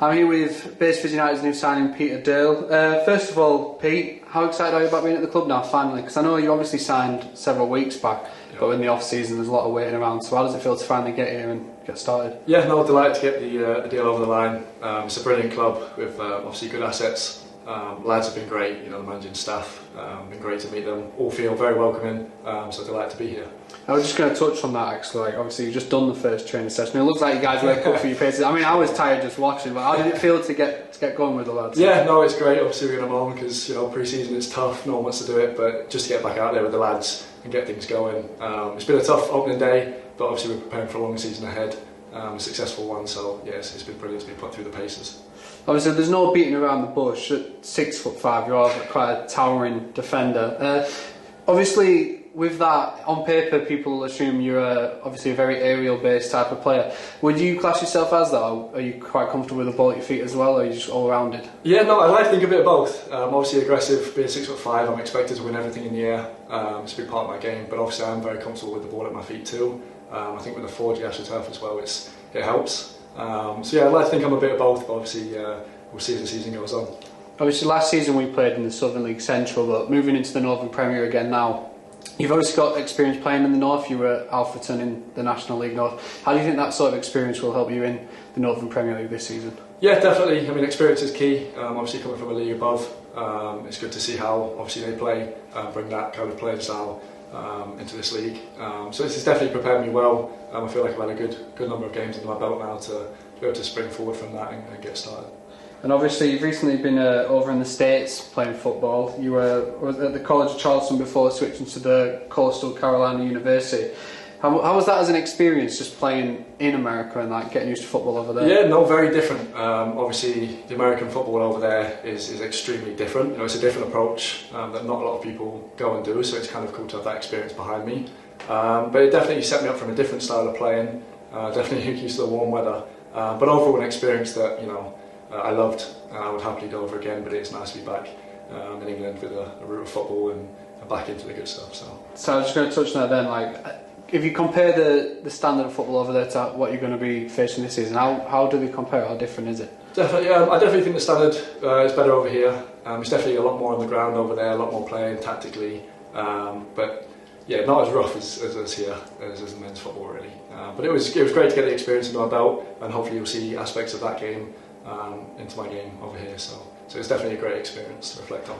I'm here with Baseford United's new signing, Pete Dearle. First of all, Pete, how excited are you about being at the club now, finally? Because I know you obviously signed several weeks back, but in the off-season there's a lot of waiting around, so how does it feel to finally get here and get started? Yeah, no, delighted to get the deal over the line. It's a brilliant club with obviously good assets. Lads have been great, the managing staff, been great to meet them. All feel very welcoming, so delighted to be here. I was just going to touch on that actually. Like, obviously you've just done the first training session. It looks like you guys were cut for your paces. I mean, I was tired just watching, but how did it feel to get going with the lads? Yeah, no, it's great. Obviously we're going to moan because pre-season is tough. No one wants to do it, but just to get back out there with the lads and get things going. It's been a tough opening day, but obviously we're preparing for a long season ahead. A successful one, so yes, it's been brilliant to be put through the paces. Obviously there's no beating around the bush. At 6'5", you're quite a towering defender. Obviously with that, on paper people assume you're obviously a very aerial based type of player. Would you class yourself as that, or are you quite comfortable with the ball at your feet as well, or are you just all rounded? Yeah, no, I like to think a bit of both. Obviously aggressive, being 6'5", I'm expected to win everything in the air. It's a big part of my game, but obviously I'm very comfortable with the ball at my feet too. I think with the 4G AstroTurf as well, it helps. So yeah, I'd like to think I'm a bit of both, but obviously we'll see as the season goes on. Obviously last season we played in the Southern League Central, but moving into the Northern Premier again now, you've obviously got experience playing in the North. You were at Alfreton in the National League North. How do you think that sort of experience will help you in the Northern Premier League this season? Yeah, definitely. I mean, experience is key. Obviously coming from a league above, it's good to see how obviously they play, bring that kind of playing style into this league. So this has definitely prepared me well. I feel like I've had a good number of games under my belt now to be able to spring forward from that and get started. And obviously you've recently been over in the States playing football. You were at the College of Charleston before switching to the Coastal Carolina University. How was that as an experience, just playing in America and like getting used to football over there? Yeah, no, very different. Obviously the American football over there is extremely different. It's a different approach that not a lot of people go and do, so it's kind of cool to have that experience behind me. But it definitely set me up from a different style of playing, definitely used to the warm weather. But overall an experience that, I loved. I would happily go over again, but it's nice to be back in England with a root of football and back into the good stuff. So I was just going to touch on that then, like, if you compare the standard of football over there to what you're going to be facing this season, how do they compare? How different is it? Definitely, I definitely think the standard is better over here. It's definitely a lot more on the ground over there, a lot more playing tactically, but yeah, not as rough as here as the men's football really. But it was great to get the experience under my belt, and hopefully you'll see aspects of that game into my game over here. So it's definitely a great experience to reflect on.